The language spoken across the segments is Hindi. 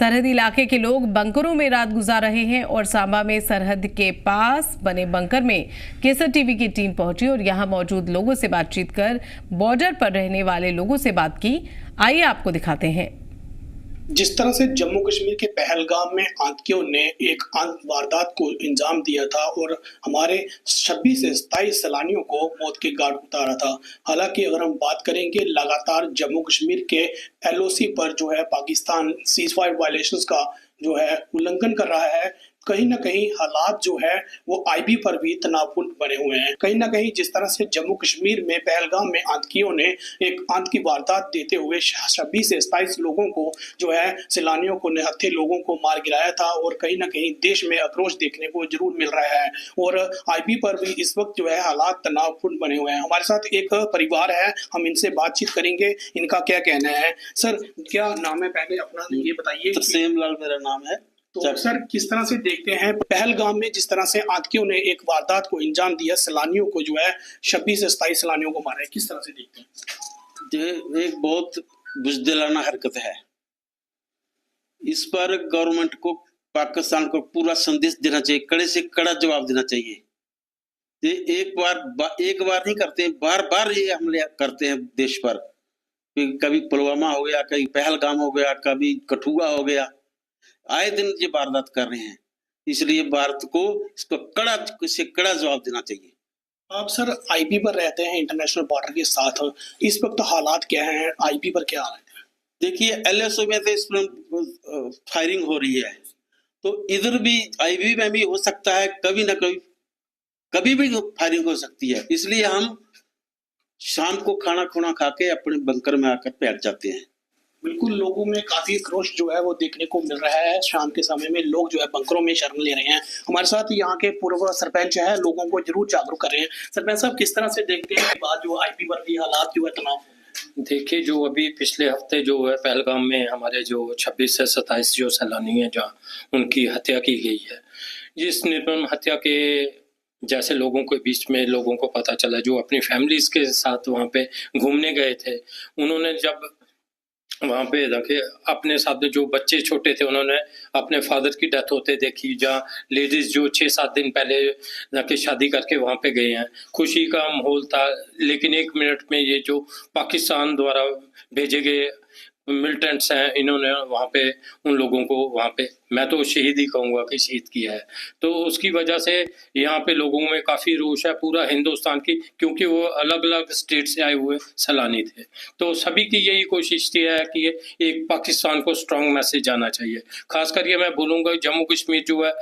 सरहदी इलाके के लोग बंकरों में रात गुजार रहे हैं और सांबा में सरहद के पास बने बंकर में केसर टीवी की टीम पहुंची और यहां मौजूद लोगों से बातचीत कर बॉर्डर पर रहने वाले लोगों से बात की। आइए आपको दिखाते हैं। जिस तरह से जम्मू कश्मीर के पहलगाम में आतंकियों ने एक वारदात को अंजाम दिया था और हमारे 26 से 27 सैलानियों को मौत के घाट उतारा था। हालांकि अगर हम बात करेंगे लगातार जम्मू कश्मीर के LOC पर जो है पाकिस्तान सीज़फायर वायलेशंस का जो है उल्लंघन कर रहा है, कहीं ना कहीं हालात जो है वो IB पर भी तनावपूर्ण बने हुए हैं। कहीं ना कहीं जिस तरह से जम्मू कश्मीर में पहलगाम में आतंकियों ने एक आतंकी वारदात देते हुए 26 से 27 लोगों को जो है सैलानियों को निहत्थे लोगों को मार गिराया था और कहीं ना कहीं देश में आक्रोश देखने को जरूर मिल रहा है और IB पर भी इस वक्त जो है हालात तनावपूर्ण बने हुए हैं। हमारे साथ एक परिवार है, हम इनसे बातचीत करेंगे, इनका क्या कहना है। सर क्या नाम है, पहले अपना ये बताइए। तरसेम लाल मेरा नाम है। तो सर किस तरह से देखते हैं पहलगाम में जिस तरह से आतंकियों ने एक वारदात को अंजाम दिया, सैलानियों को जो है 26 से 27 सैलानियों को मारा है, किस तरह से देखते हैं? ये एक बहुत बुज़दिलाना हरकत है। इस पर गवर्नमेंट को, पाकिस्तान को पूरा संदेश देना चाहिए, कड़े से कड़ा जवाब देना चाहिए। ये एक बार नहीं करते, बार बार ये हमले करते हैं देश पर। कभी पुलवामा हो गया, कभी पहलगाम हो गया, कभी कठुआ हो गया, आए दिन ये वारदात कर रहे हैं। इसलिए भारत को इसको कड़ा से कड़ा जवाब देना चाहिए। आप सर IB पर रहते हैं, इंटरनेशनल बॉर्डर के साथ, इस वक्त हालात क्या हैं, IB पर क्या हालत है? देखिए LSO में तो इस पर फायरिंग हो रही है, तो इधर भी IB में भी हो सकता है, कभी ना कभी भी फायरिंग हो सकती है। इसलिए हम शाम को खाना खुना खा के अपने बंकर में आकर बैठ जाते हैं। बिल्कुल, लोगों में काफी क्रोश जो है वो देखने को मिल रहा है। शाम के समय में लोग जो है बंकरों में शरण ले रहे हैं। हमारे साथ यहाँ के पूर्व सरपंच है, लोगों को जरूर जागरूक कर रहे हैं। सरपंच साहब किस तरह से देखते हैं बात जो IB पर भी हालात जो है तनाव? देखिए, जो अभी पिछले हफ्ते जो है पहलगाम में हमारे जो 26 से 27 जो सैलानी हैं जहाँ उनकी हत्या की गई है, जिस निर्मम हत्या के जैसे लोगों के बीच में लोगों को पता चला जो अपनी फैमिलीज के साथ वहाँ पे घूमने गए थे, उन्होंने जब वहाँ पे देखिए अपने साथ जो बच्चे छोटे थे उन्होंने अपने फादर की डेथ होते देखी, जहाँ लेडीज जो 6-7 दिन पहले जाके शादी करके वहाँ पे गए हैं। खुशी का माहौल था, लेकिन 1 मिनट में ये जो पाकिस्तान द्वारा भेजे गए मिलिटेंट्स हैं, इन्होंने वहाँ पे उन लोगों को वहाँ पे, मैं तो शहीद ही कहूँगा कि शहीद किया है। तो उसकी वजह से यहाँ पे लोगों में काफ़ी रोष है पूरा हिंदुस्तान की, क्योंकि वो अलग अलग स्टेट से आए हुए सैलानी थे। तो सभी की यही कोशिश थी है कि एक पाकिस्तान को स्ट्रॉन्ग मैसेज जाना चाहिए। खासकर ये मैं बोलूँगा जम्मू कश्मीर जो है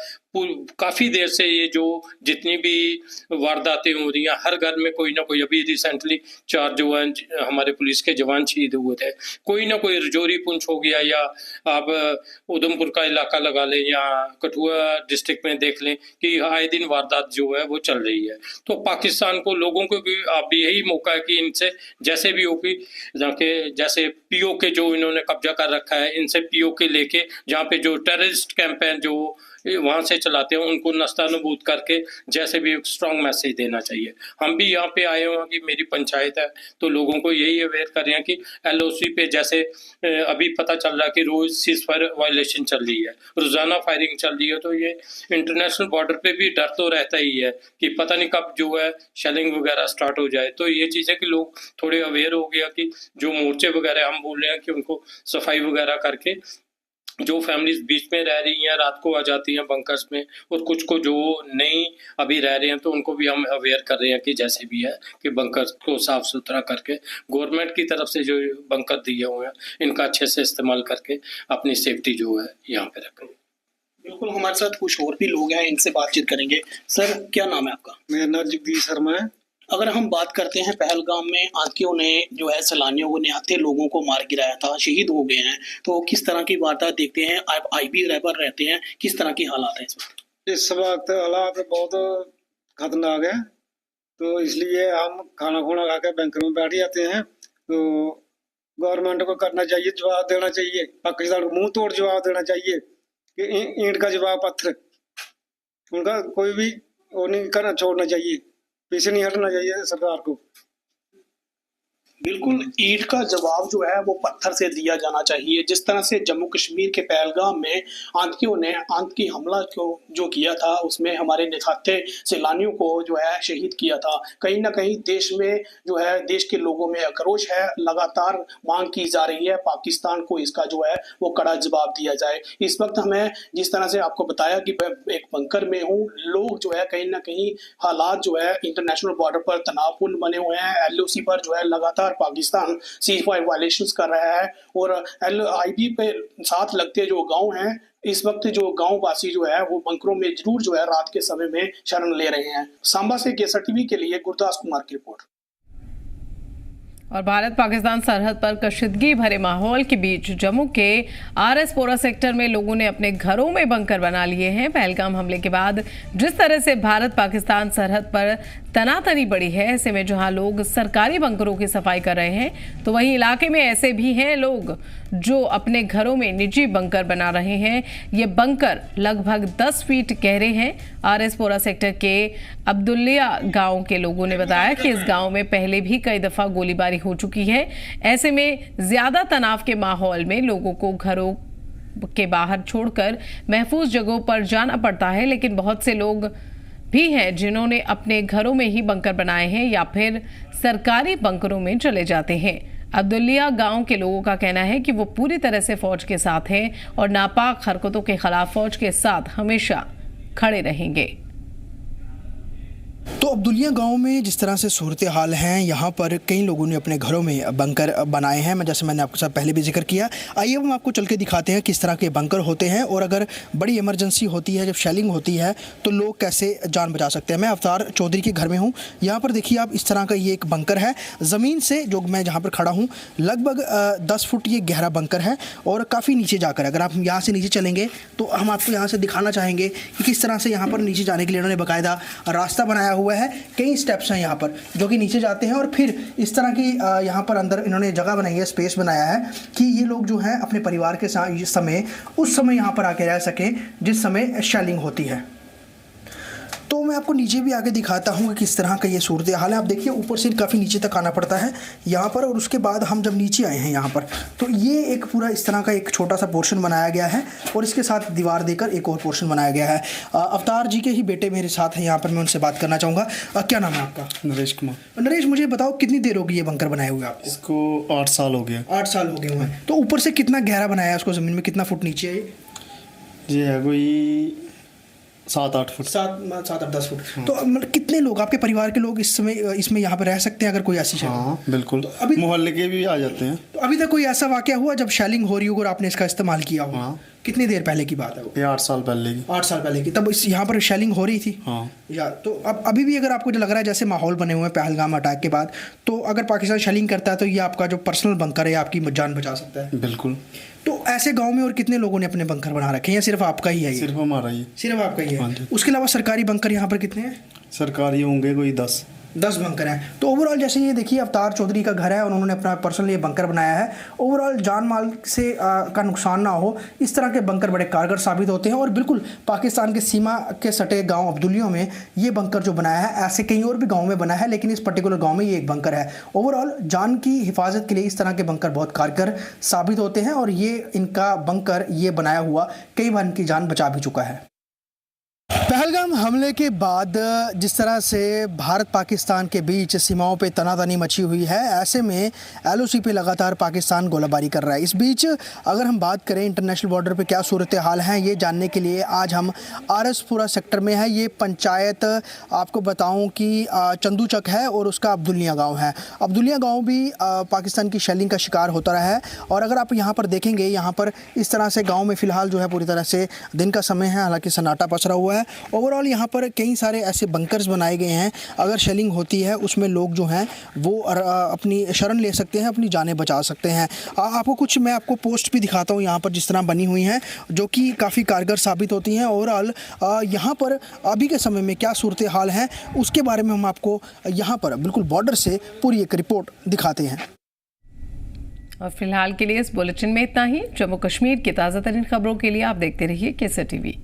काफ़ी देर से ये जो जितनी भी वारदातें हो रही हैं, हर घर में कोई ना कोई, अभी रिसेंटली 4 जो है हमारे पुलिस के जवान शहीद हुए थे, कोई ना कोई रजौरी पुंछ हो गया, या आप उधमपुर का इलाका लगा लें या कठुआ डिस्ट्रिक्ट में देख लें कि आए दिन वारदात जो है वो चल रही है। तो पाकिस्तान को, लोगों को भी अब यही मौका है कि इनसे जैसे भी हो कि जाके जैसे POK जो इन्होंने कब्जा कर रखा है, इनसे POK लेके जहाँ पे जो टेररिस्ट कैंप हैं जो वहाँ से चलाते हैं, उनको नस्तानुबूद करके जैसे भी एक स्ट्रॉन्ग मैसेज देना चाहिए। हम भी यहाँ पे आए हुए हैं कि मेरी पंचायत है, तो लोगों को यही अवेयर कर रहे हैं कि LOC पे जैसे अभी पता चल रहा है कि रोज सीज़फायर वायलेशन चल रही है, रोजाना फायरिंग चल रही है, तो ये इंटरनेशनल बॉर्डर पे भी डर तो रहता ही है कि पता नहीं कब जो है शेलिंग वगैरह स्टार्ट हो जाए। तो ये चीज़ है कि लोग थोड़े अवेयर हो गया कि जो मोर्चे वगैरह हम बोल रहे हैं कि उनको सफाई वगैरह करके, जो फैमिलीज बीच में रह रही हैं रात को आ जाती हैं बंकर्स में, और कुछ को जो नहीं अभी रह रहे हैं तो उनको भी हम अवेयर कर रहे हैं कि जैसे भी है कि बंकर्स को साफ सुथरा करके गवर्नमेंट की तरफ से जो बंकर दिए हुए हैं इनका अच्छे से इस्तेमाल करके अपनी सेफ्टी जो है यहाँ पे रखें। बिल्कुल, हमारे साथ कुछ और भी लोग हैं, इनसे बातचीत करेंगे। सर क्या नाम है आपका? मेरा नाम जगदीश शर्मा है। अगर हम बात करते हैं पहलगाम में आतंकियों ने जो है सैलानियों को निहत्थे लोगों को मार गिराया था, शहीद हो गए हैं, तो किस तरह की वारदात देखते हैं? आप IB पर रहते हैं, किस तरह की हालात है इस वक्त? इस वक्त हालात बहुत खतरनाक है, तो इसलिए हम खाना खुना खा के बैंकर में बैठ जाते हैं। तो गवर्नमेंट को करना चाहिए, जवाब देना चाहिए, पाकिस्तान को मुंह तोड़ जवाब देना चाहिए कि ईंट का जवाब पत्थर, उनका कोई भी वो नहीं करना, छोड़ना चाहिए, पीछे नहीं हटना चाहिए सरकार को। बिल्कुल, ईंट का जवाब जो है वो पत्थर से दिया जाना चाहिए। जिस तरह से जम्मू कश्मीर के पहलगाम में आतंकियों ने आतंकी हमला जो किया था, उसमें हमारे निहत्थे सैलानियों को जो है शहीद किया था। कहीं न कहीं देश में जो है देश के लोगों में आक्रोश है, लगातार मांग की जा रही है पाकिस्तान को इसका जो है वो कड़ा जवाब दिया जाए। इस वक्त हमें जिस तरह से आपको बताया कि मैं एक बंकर में हूँ, लोग जो है कहीं न कहीं हालात जो है इंटरनेशनल बॉर्डर पर तनावपूर्ण बने हुए हैं। LOC पर जो है लगातार पाकिस्तान सीज़फायर वायलेशंस कर रहा है और LIB पे साथ लगते जो गांव हैं, इस वक्त जो गांव वासी जो है वो बंकरों में जरूर जो है रात के समय में शरण ले रहे हैं। सांबा से केसर टीवी के लिए गुरदास कुमार की रिपोर्ट। और भारत पाकिस्तान सरहद पर कशीदगी भरे माहौल के बीच जम्मू के RS-पोरा सेक्टर में लोगों ने अपने घरों में बंकर बना लिए हैं। पहलगाम हमले के बाद जिस तरह से भारत पाकिस्तान सरहद पर तनातनी बढ़ी है, ऐसे में जहां लोग सरकारी बंकरों की सफाई कर रहे हैं, तो वहीं इलाके में ऐसे भी हैं लोग जो अपने घरों में निजी बंकर बना रहे हैं। ये बंकर लगभग 10 फीट गहरे हैं। RS-पोरा सेक्टर के अब्दुल्लिया गांव के लोगों ने बताया कि इस गांव में पहले भी कई दफा गोलीबारी हो चुकी है। ऐसे में ज्यादा तनाव के माहौल में लोगों को घरों के बाहर छोड़कर महफूज जगहों पर जाना पड़ता है, लेकिन बहुत से लोग भी हैं जिन्होंने अपने घरों में ही बंकर बनाए हैं या फिर सरकारी बंकरों में चले जाते हैं। अब्दुल्लिया गांव के लोगों का कहना है कि वो पूरी तरह से फौज के साथ हैं और नापाक हरकतों के खिलाफ फौज के साथ हमेशा खड़े रहेंगे। तो अब्दुल्लिया गांव में जिस तरह से सूरत हाल हैं, यहाँ पर कई लोगों ने अपने घरों में बंकर बनाए हैं। जैसे मैंने आपके साथ पहले भी जिक्र किया, आइए हम आपको चल के दिखाते हैं किस तरह के बंकर होते हैं और अगर बड़ी इमरजेंसी होती है, जब शेलिंग होती है, तो लोग कैसे जान बचा सकते हैं। मैं अवतार चौधरी के घर में हूँ। यहाँ पर देखिए आप, इस तरह का ये एक बंकर है। ज़मीन से जो मैं जहाँ पर खड़ा हूँ लगभग 10 फुट ये गहरा बंकर है और काफ़ी नीचे जाकर, अगर आप यहाँ से नीचे चलेंगे तो हम आपको यहाँ से दिखाना चाहेंगे कि किस तरह से यहाँ पर नीचे जाने के लिए इन्होंने बाकायदा रास्ता बनाया हुआ है। कई स्टेप्स हैं यहाँ पर जो कि नीचे जाते हैं और फिर इस तरह की यहाँ पर अंदर इन्होंने जगह बनाई है, स्पेस बनाया है कि ये लोग जो हैं अपने परिवार के साथ उस समय यहाँ पर आके रह सकें जिस समय शेलिंग होती है। तो मैं आपको नीचे भी आके दिखाता हूँ कि किस तरह का ये सूरत हाल है। आप देखिए ऊपर से काफ़ी नीचे तक आना पड़ता है यहाँ पर, और उसके बाद हम जब नीचे आए हैं यहाँ पर तो ये एक पूरा इस तरह का एक छोटा सा पोर्शन बनाया गया है और इसके साथ दीवार देकर एक और पोर्शन बनाया गया है। अवतार जी के ही बेटे मेरे साथ हैं यहाँ पर, मैं उनसे बात करना चाहूँगा। क्या नाम है आपका? नरेश कुमार। नरेश, मुझे बताओ कितनी देर होगी ये बंकर बनाए हुए आपको? इसको 8 साल हो गया। 8 साल हो गए हुए हैं। तो ऊपर से कितना गहरा बनाया है उसको, ज़मीन में कितना फुट नीचे है ये है कोई 7-8 फुट। 7-8-10 फुट। तो मतलब कितने लोग, आपके परिवार के लोग इस समय इसमें यहाँ पर रह सकते हैं अगर कोई ऐसी शेलिंग? हाँ बिल्कुल। तो अभी मोहल्ले के भी आ जाते हैं। तो अभी तक कोई ऐसा वाकया हुआ जब शेलिंग हो रही हो और आपने इसका इस्तेमाल किया हो? हाँ। कितनी देर पहले की बात है वो? ये 8 साल पहले की। 8 साल पहले की, तब इस यहाँ पर शेलिंग हो रही थी? हाँ। या तो अब अभी भी अगर आपको जो लग रहा है जैसे माहौल बने हुए हैं पहलगाम अटैक के बाद, तो अगर पाकिस्तान शेलिंग करता है तो ये आपका जो पर्सनल बंकर है आपकी जान बचा सकता है? बिल्कुल। तो ऐसे गांव में और कितने लोगों ने अपने बंकर बना रखे हैं या सिर्फ आपका ही है ये? सिर्फ हमारा ही। सिर्फ आपका ही है? हाँ जी। उसके अलावा सरकारी बंकर यहाँ पर कितने हैं? सरकारी होंगे कोई 10 बंकर हैं। तो ओवरऑल जैसे ये देखिए अवतार चौधरी का घर है और उन्होंने अपना पर्सनल ये बंकर बनाया है। ओवरऑल जान माल से का नुकसान ना हो, इस तरह के बंकर बड़े कारगर साबित होते हैं और बिल्कुल पाकिस्तान के सीमा के सटे गांव अब्दुल्लियों में ये बंकर जो बनाया है, ऐसे कई और भी गाँव में बना है लेकिन इस पर्टिकुलर गाँव में ये एक बंकर है। ओवरऑल जान की हिफाजत के लिए इस तरह के बंकर बहुत कारगर साबित होते हैं और ये इनका बंकर ये बनाया हुआ कई बार इनकी जान बचा भी चुका है। पहलगाम हमले के बाद जिस तरह से भारत पाकिस्तान के बीच सीमाओं पे तनातनी मची हुई है, ऐसे में LOC पे लगातार पाकिस्तान गोलाबारी कर रहा है। इस बीच अगर हम बात करें इंटरनेशनल बॉर्डर पे क्या सूरत हाल है, ये जानने के लिए आज हम RS-पोरा सेक्टर में है। ये पंचायत आपको बताऊं कि चंदूचक है और उसका अब्दुल्लिया गाँव है। अब्दुल्लिया गाँव भी पाकिस्तान की शेलिंग का शिकार होता रहा है और अगर आप यहाँ पर देखेंगे, यहाँ पर इस तरह से गाँव में फ़िलहाल जो है पूरी तरह से दिन का समय है, हालाँकि सन्नाटा पसरा हुआ है। ओवरऑल यहाँ पर कई सारे ऐसे बंकर्स बनाए गए हैं, अगर शेलिंग होती है उसमें लोग जो हैं वो अपनी शरण ले सकते हैं, अपनी जानें बचा सकते हैं। मैं आपको पोस्ट भी दिखाता हूँ यहाँ पर जिस तरह बनी हुई हैं, जो कि काफ़ी कारगर साबित होती हैं। ओवरऑल यहाँ पर अभी के समय में क्या सूरत हाल है उसके बारे में हम आपको यहाँ पर बिल्कुल बॉर्डर से पूरी एक रिपोर्ट दिखाते हैं। और फिलहाल के लिए इस बुलेटिन में इतना ही। जम्मू कश्मीर की ताज़ा तरीन खबरों के लिए आप देखते रहिए केसर टीवी।